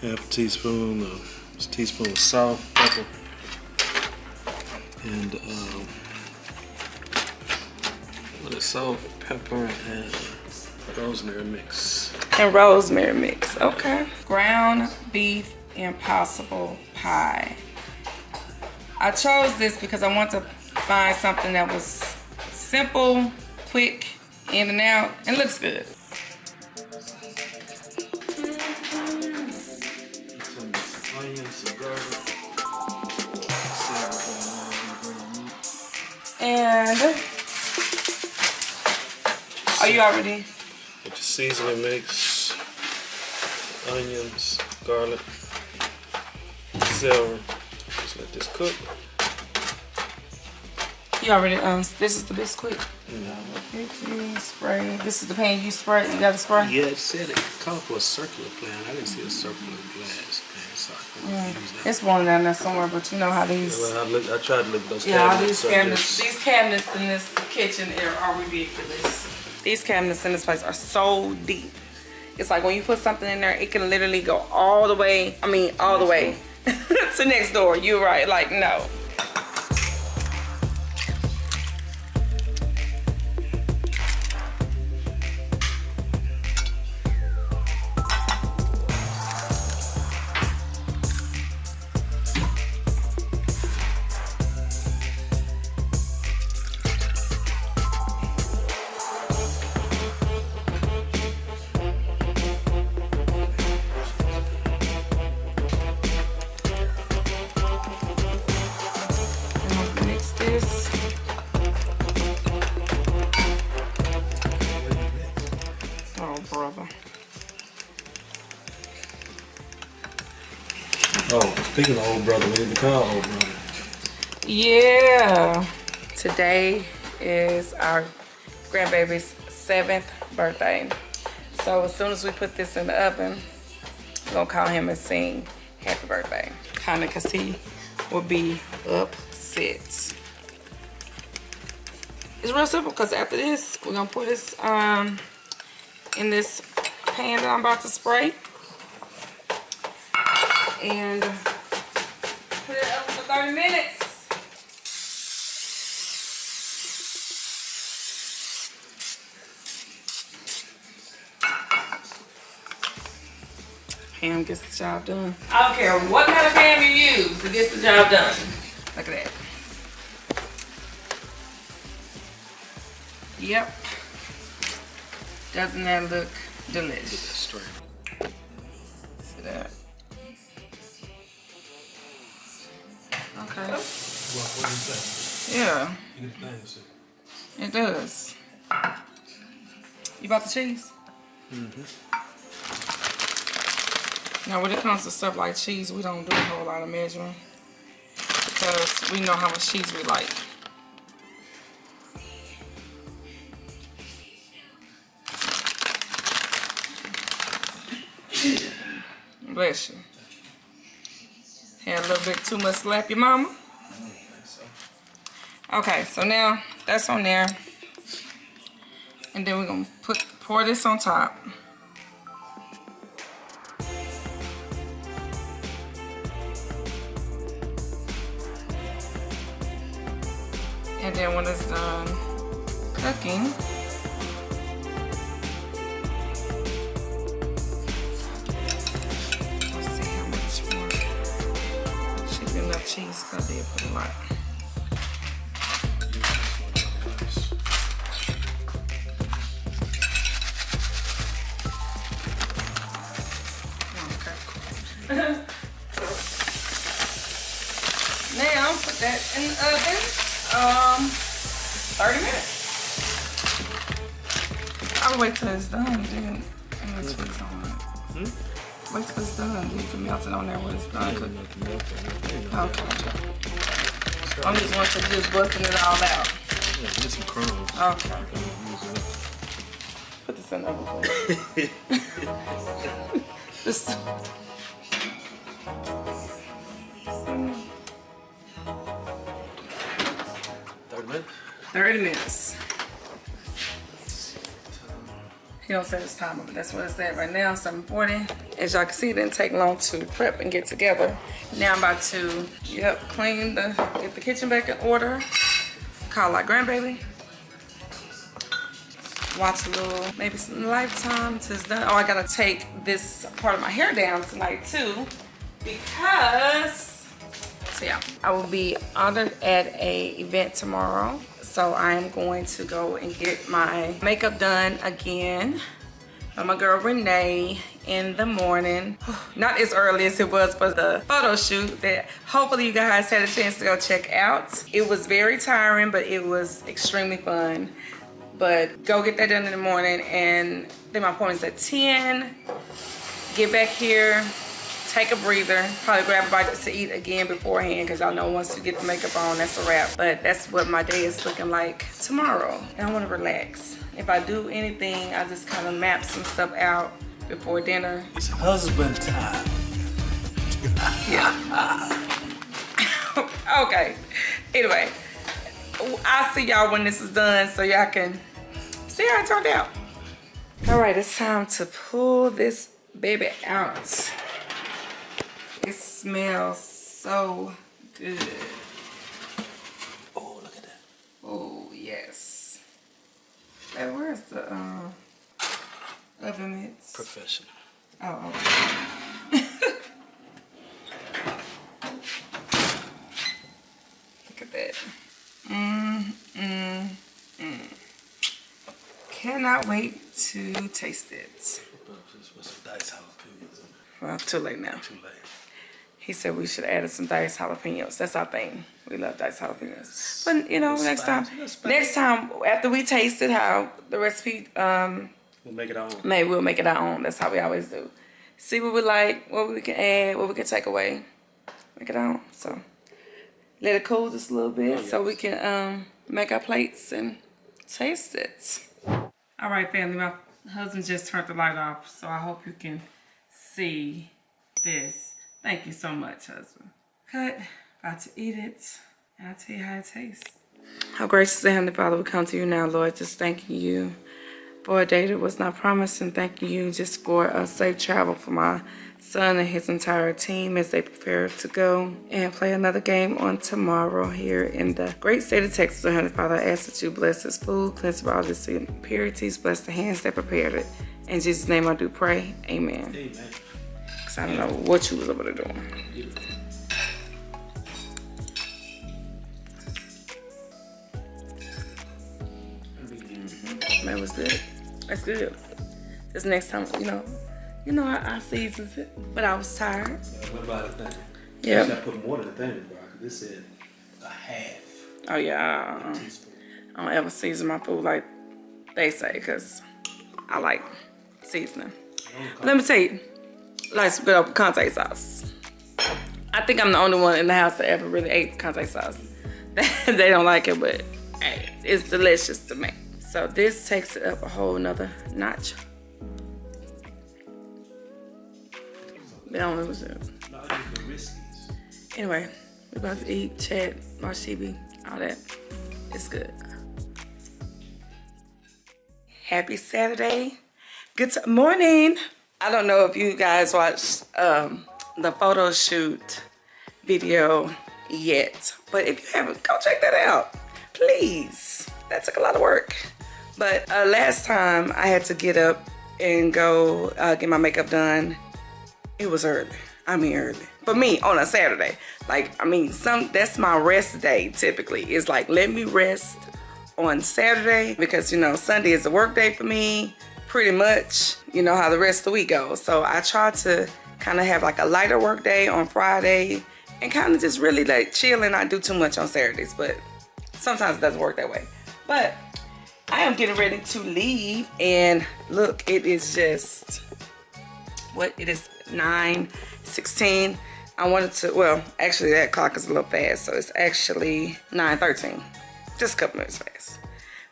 half a teaspoon of salt, pepper, and what is salt, pepper, and rosemary mix. And rosemary mix, okay. Ground beef impossible pie. I chose this because I want to find something that was simple, quick, in and out, and looks good. And are you already? With the seasoning mix, onions, garlic, celery. Just let this cook. You already, this is the biscuit. Spray. This is the pan you spray. You got to spray? Yeah, it said it called for a circular plan. I didn't see a circular glass pan, so I couldn't use that. It's one down there somewhere, but you know how these. Well, I tried to look at those Yeah, cabinets. these cabinets in this kitchen are ridiculous. These cabinets in this place are so deep. It's like when you put something in there, it can literally go all the way. I mean, all the way to next door. You're right. Like, no. Oh, speaking of old brother, we need to call old brother. Yeah. Today is our grandbaby's 7th birthday. So as soon as we put this in the oven, we're gonna call him and sing happy birthday. Kinda cause he will be upset. It's real simple because after this, we're gonna put this in this pan that I'm about to spray. And put it up for 30 minutes. Pan gets the job done. I don't care what kind of pan you use, it gets the job done. Look at that. Yep. Doesn't that look delicious? Straight. See that? Okay. What do you think? Yeah, You can think, it does. You bought the cheese? Now, when it comes to stuff like cheese, we don't do a whole lot of measuring because we know how much cheese we like. Bless you. Had a little bit too much slap your mama. Okay, so now that's on there. And then we're gonna pour this on top. And then when it's done cooking, let's see how much more. Should be enough cheese because I did put a lot. Now put that in the oven. 30 minutes. I'll wait till it's done. Then put cheese on it. Wait till it's done. You can melt it on there when it's done. Okay. I'm just want to just busting it all out. Yeah, get some crumbs. Okay. Put this in the oven for you. This. 30 minutes. He don't set his timer, but that's what it's at right now, 7:40. As y'all can see, it didn't take long to prep and get together. Now I'm about to, get the kitchen back in order. Call our grandbaby. Watch a little, maybe some Lifetime till it's done. Oh, I gotta take this part of my hair down tonight too, because, so yeah, I will be honored at a event tomorrow. So I'm going to go and get my makeup done again by my girl Renee in the morning. Not as early as it was for the photo shoot that hopefully you guys had a chance to go check out. It was very tiring, but it was extremely fun. But go get that done in the morning, and then my appointment's at 10. Get back here, take a breather, probably grab a bite to eat again beforehand, because y'all know once you get the makeup on, that's a wrap. But that's what my day is looking like tomorrow, and I want to relax. If I do anything, I just kind of map some stuff out before dinner. It's husband time. Yeah. Okay. Anyway, I'll see y'all when this is done so y'all can see how it turned out. All right, it's time to pull this baby out. It smells so good. Oh, look at that. Oh, yes. Hey, where's the oven mitts? Professional. Oh, okay. Look at that. Cannot wait to taste it. With some diced jalapenos. Well, too late now. Too late. He said we should add some diced jalapenos. That's our thing. We love diced jalapenos. But you know, next time after we taste it, how the recipe, we'll make it our own. maybe we'll make it our own. That's how we always do. See what we like, what we can add, what we can take away, make it our own. So let it cool just a little bit so we can make our plates and taste it. All right, family, my husband just turned the light off, so I hope you can see this. Thank you so much, husband. Cut, about to eat it, and I'll tell you how it tastes. How gracious and Heavenly Father, we come to you now, Lord, just thanking you for a day that was not promised, and thanking you just for a safe travel for my son and his entire team as they prepare to go and play another game on tomorrow here in the great state of Texas. So, Heavenly Father, I ask that you bless this food, cleanse of all these impurities, bless the hands that prepared it. In Jesus' name I do pray, amen. Amen. Because I don't know what you was able to do. That was good. That's good. This next time, you know, I seasoned it, but I was tired. What about the thing? Yeah. I put more than a thing, bro. This said a half. Oh yeah. Teaspoon. I don't ever season my food like they say, because I like seasoning. Let me tell you, like some good old contact sauce. I think I'm the only one in the house that ever really ate contact sauce. They don't like it, but hey, it's delicious to me. So this takes it up a whole nother notch. They don't lose it. Anyway, we're about to eat, chat, watch TV, all that. It's good. Happy Saturday. Good morning. I don't know if you guys watched the photo shoot video yet, but if you haven't, go check that out, please. That took a lot of work. But last time I had to get up and go get my makeup done. It was early. I mean early. For me, on a Saturday. Like, I mean, that's my rest day typically. It's like, let me rest on Saturday because, you know, Sunday is a work day for me, pretty much. You know how the rest of the week goes. So I try to kind of have like a lighter work day on Friday and kind of just really like chill and not do too much on Saturdays. But sometimes it doesn't work that way. But I am getting ready to leave, and look, it is just, what, it is 9:16. I wanted to, well, actually that clock is a little fast, so it's actually 9:13. Just a couple minutes fast.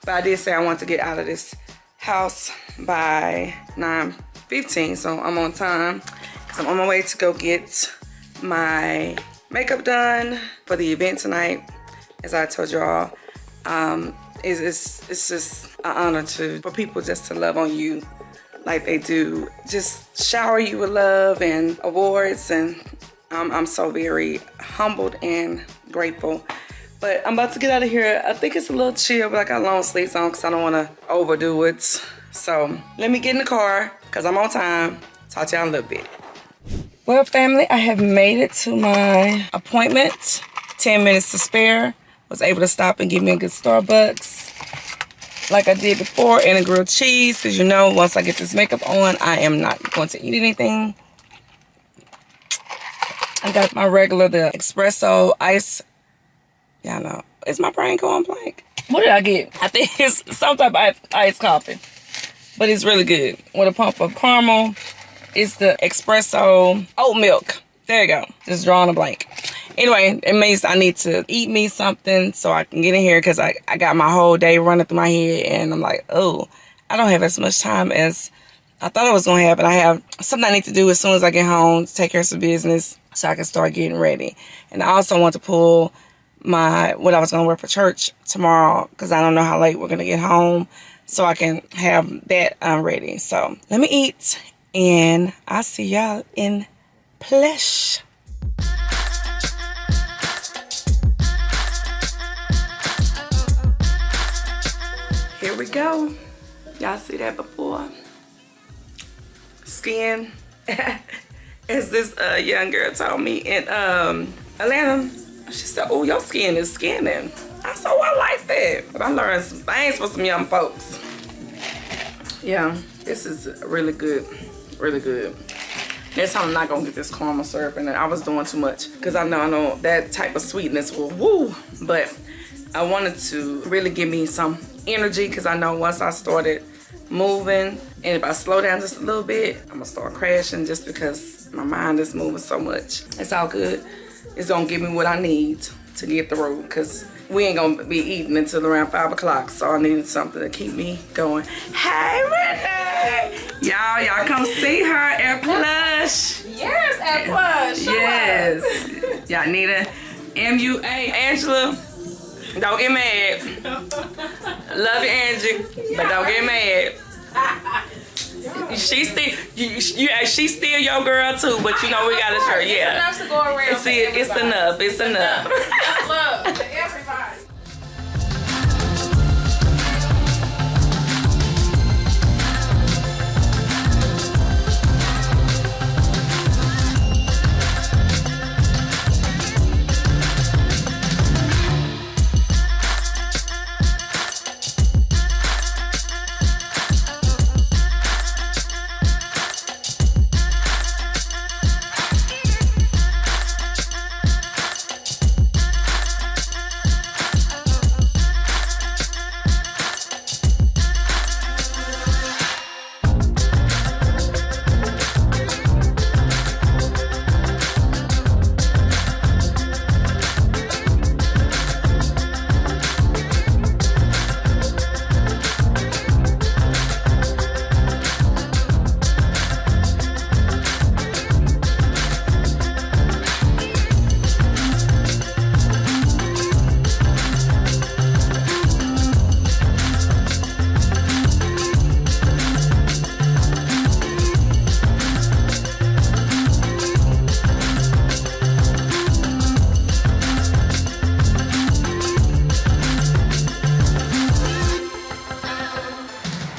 But I did say I want to get out of this house by 9:15, so I'm on time because I'm on my way to go get my makeup done for the event tonight. As I told y'all, it's just an honor for people just to love on you like they do. Just shower you with love and awards, and I'm so very humbled and grateful. But I'm about to get out of here. I think it's a little chill, but I got long sleeves on because I don't want to overdo it. So let me get in the car because I'm on time. Talk to y'all in a little bit. Well, family, I have made it to my appointment. 10 minutes to spare. Was able to stop and get me a good Starbucks like I did before, and a grilled cheese, because you know once I get this makeup on, I am not going to eat anything. I got my regular, the espresso ice. Yeah, I know. Is my brain going blank? What did I get? I think it's some type of iced coffee, but it's really good. With a pump of caramel. It's the espresso oat milk. There you go. Just drawing a blank. Anyway, it means I need to eat me something so I can get in here because I got my whole day running through my head, and I'm like, oh, I don't have as much time as I thought I was going to have, but I have something I need to do as soon as I get home to take care of some business so I can start getting ready. And I also want to pull what I was going to wear for church tomorrow because I don't know how late we're going to get home, so I can have that ready. So let me eat, and I'll see y'all in flesh. Here we go. Y'all see that before? Skin. As this young girl told me in Atlanta, she said, oh, your skin is skinning. I said, oh, I like that. But I learned some things for some young folks. Yeah, this is really good. Really good. Next time I'm not gonna get this caramel syrup in it. I was doing too much because I know that type of sweetness will woo. But I wanted to really give me some energy because I know once I started moving, and if I slow down just a little bit, I'm gonna start crashing just because my mind is moving so much. It's all good. It's gonna give me what I need to get through because we ain't gonna be eating until around 5 o'clock, so I needed something to keep me going. Hey, Renee! Y'all come see her at Plush. Yes, at Plush. Yes. Y'all need a MUA. Angela, don't get mad. Love you, Angie, but don't get mad. She's still your girl too, but you know we got to show. Yeah. It's enough to go around. See, it's enough. It's enough. Love to everybody.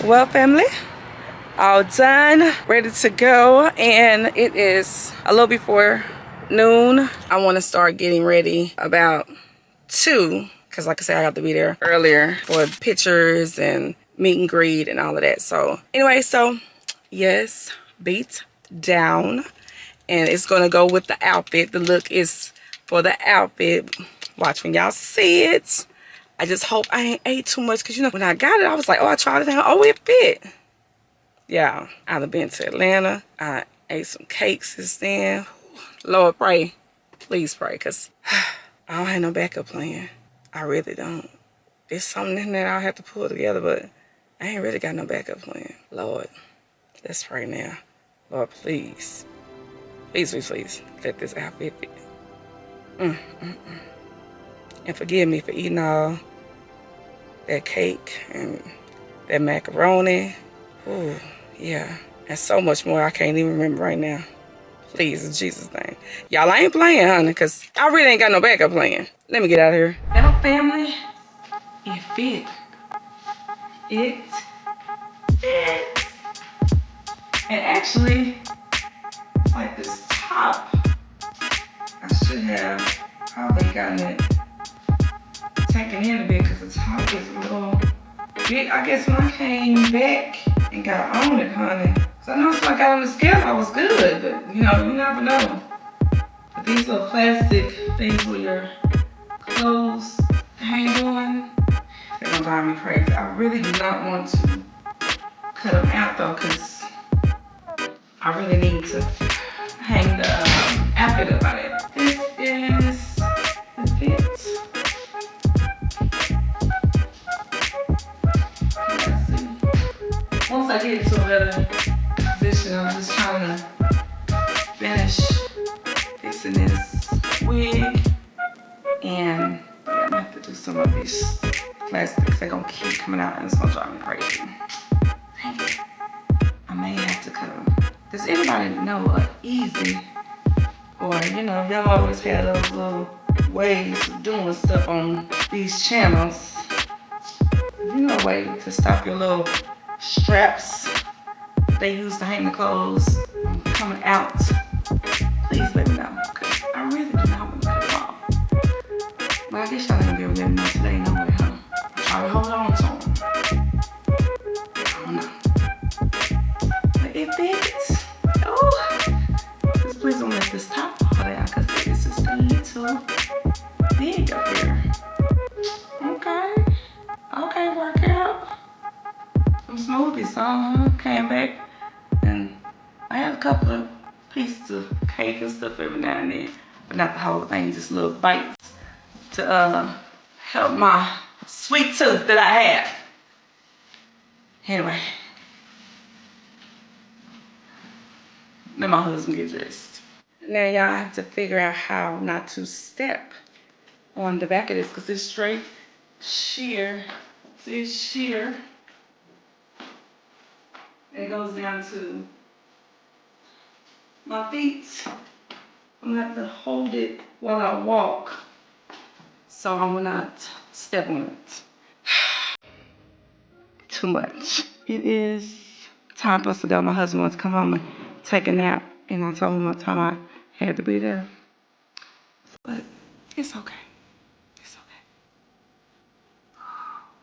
Well, family, all done, ready to go, and it is a little before noon. I want to start getting ready about 2, because like I said, I have to be there earlier for pictures and meet and greet and all of that. So anyway, so yes, beat down, and it's gonna go with the outfit. The look is for the outfit. Watch when y'all see it. I just hope I ain't ate too much, because you know when I got it, I was like, oh, I tried it out, oh, it fit. Yeah, I've been to Atlanta. I ate some cakes since then. Lord, pray, please pray, because I don't have no backup plan. I really don't. There's something in there I'll have to pull together, but I ain't really got no backup plan. Lord, let's pray now. Lord, please, please, please, please, let this outfit fit. And forgive me for eating all that cake and that macaroni. Ooh, yeah. And so much more I can't even remember right now. Please, in Jesus' name. Y'all, I ain't playing, honey, because I really ain't got no backup plan. Let me get out of here. Well, family, it fit. It fit. And actually, like this top, I should have probably gotten it taken in a bit, because the top is a little big. I guess when I came back and got on it, honey, so I know if I got on the scale, I was good, but you know, you never know. But these little plastic things where your clothes hang on, they're gonna drive me crazy. I really do not want to cut them out though, because I really need to hang the outfit up out of it. This is the fit. Once I get into a better position, I'm just trying to finish fixing this wig. And yeah, I'm gonna have to do some of these plastics. They're gonna keep coming out and it's gonna drive me crazy. Dang it. I may have to cut them. Does anybody know an easy, or you know, y'all always had those little ways of doing stuff on these channels? You know, a way to stop your little straps they use to hang the clothes from coming out? Please let me know, because I really do not want to cut it off. But I guess y'all ain't gonna be able to let me know today, no way, huh? I try to hold on to them. I don't know. But it fits. Oh, just please don't let this top fall down, because it's just a little big up here. Okay. Okay, workout. Some smoothies on. Came back and I had a couple of pieces of cake and stuff every now and then, but not the whole thing, just little bites to help my sweet tooth that I have. Anyway, let my husband get dressed. Now y'all have to figure out how not to step on the back of this, because it's straight sheer. See, it's sheer. It goes down to my feet. I'm gonna have to hold it while I walk, so I will not step on it. Too much. It is time for us to go. My husband wants to come home and take a nap, and I told him what time I had to be there. But it's okay. It's okay.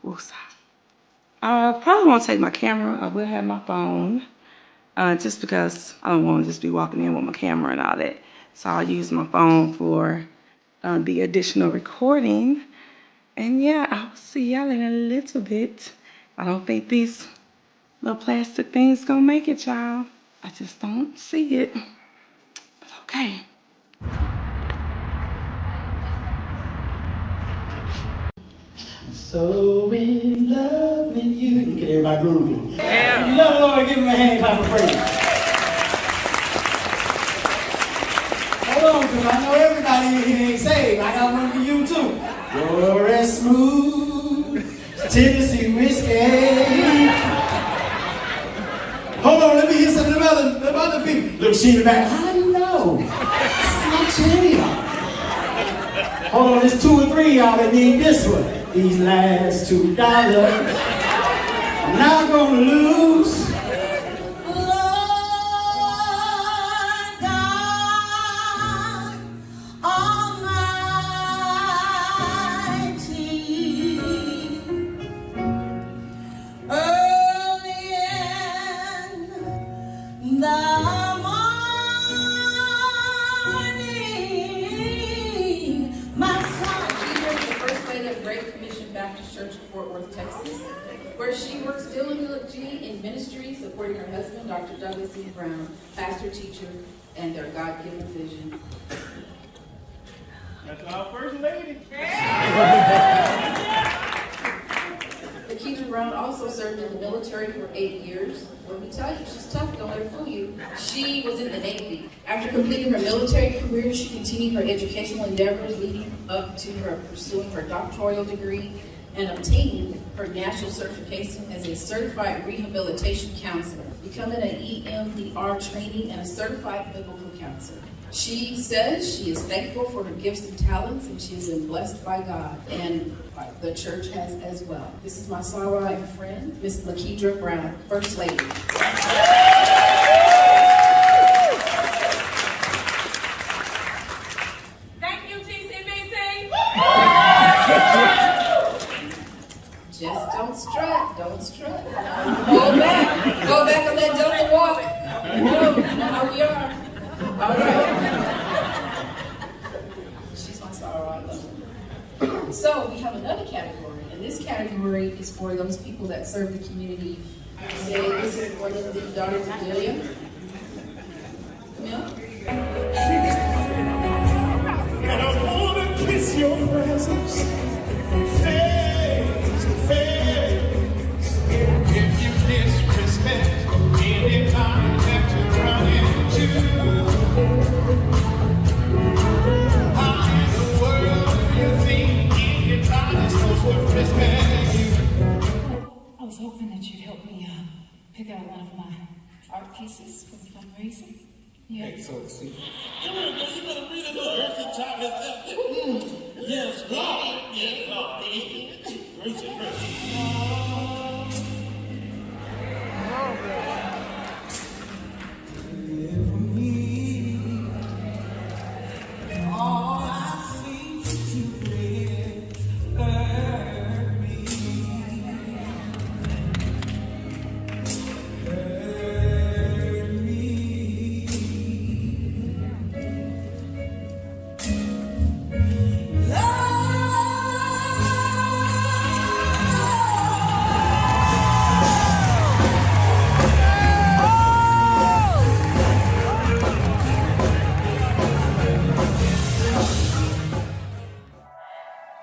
Woosah. I probably won't take my camera. I will have my phone, just because I don't want to just be walking in with my camera and all that. So I'll use my phone for the additional recording. And yeah, I'll see y'all in a little bit. I don't think these little plastic things gonna make it, y'all. I just don't see it. But okay. So in love with you. Look at everybody grooving. Yeah. You love the Lord, give him a hand clap of praise. Hold on, because I know everybody in here ain't saved. I got one for you too. You're as smooth Tennessee whiskey. Hold on, let me hear some of the other people. Look, she in the back. How do you know? It's not chilly. Hold on, there's 2 or 3 y'all that need this one. These last $2. I'm not gonna lose. Lord God Almighty, early in the morning, my son. She is the First Lady of Great Commission Baptist Church of Fort Worth, Texas, where she works diligently in ministry, supporting her husband, Dr. Douglas E. Brown, pastor, teacher, and their God-given vision. That's our First Lady. LaKedra Brown also served in the military for 8 years. Let me tell you, she's tough, don't let her fool you. She was in the Navy. After completing her military career, she continued her educational endeavors leading up to her pursuing her doctoral degree and obtaining her national certification as a certified rehabilitation counselor, becoming an EMDR trainee and a certified biblical counselor. She says she is thankful for her gifts and talents, and she's been blessed by God, and the church has as well. This is my soror and friend, Miss LaKedra Brown, First Lady. Thank you, GCBC. Just don't strut, don't strut. Go back and let Delta walk. You know how we are. All right. She's my sorrow, I love her. So we have another category, and this category is for those people that serve the community. Today, this is one of the daughters of Delia. Yeah. And I wanna kiss your presence face to face. If you disrespect anytime that you run into, how in the world do you think anybody's supposed to respect you? I was hoping that you'd help me pick out one of my art pieces for the fundraiser. Yeah. Okay, so see. Come on, you better read a little earthy chocolate. Yes, God. Yes, God. Grace and mercy. All I seem to do is hurt me. Hurt me.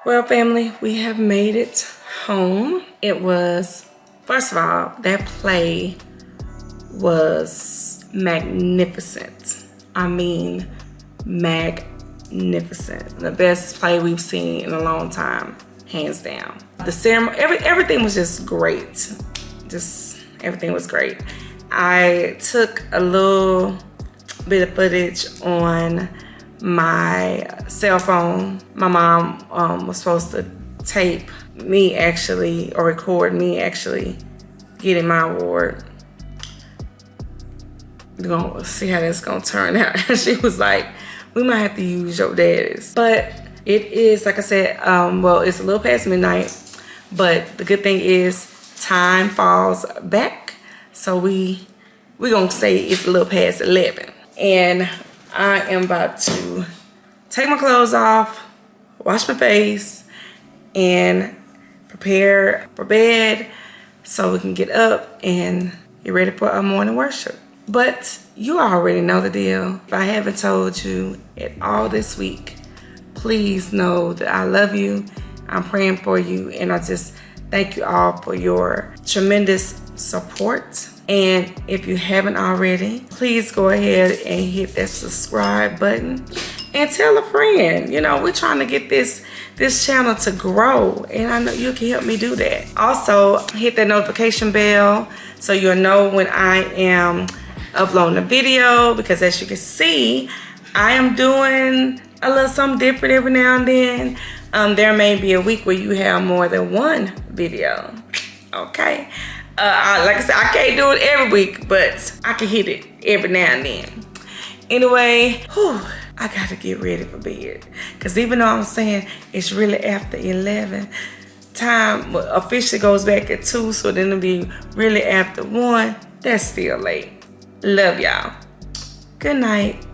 Well, family, we have made it home. It was, first of all, that play was magnificent. I mean, magnificent. The best play we've seen in a long time, hands down. The ceremony, everything was just great. Everything was great. I took a little bit of footage on my cell phone. My mom was supposed to tape me actually, or record me actually getting my award. We're gonna see how that's gonna turn out. She was like, we might have to use your daddy's. But it is, like I said, well, it's a little past midnight, but the good thing is time falls back. So we're gonna say it's a little past 11. And I am about to take my clothes off, wash my face, and prepare for bed so we can get up and get ready for our morning worship. But you already know the deal. If I haven't told you at all this week, please know that I love you. I'm praying for you, and I just thank you all for your tremendous support. And if you haven't already, please go ahead and hit that subscribe button and tell a friend. You know, we're trying to get this channel to grow, and I know you can help me do that. Also, hit that notification bell so you'll know when I am uploading a video, because as you can see, I am doing a little something different every now and then. There may be a week where you have more than one video, okay? Like I said, I can't do it every week, but I can hit it every now and then. Anyway, I gotta get ready for bed. Cause even though I'm saying it's really after 11, time officially goes back at 2, so then it'll be really after 1. That's still late. Love y'all. Good night.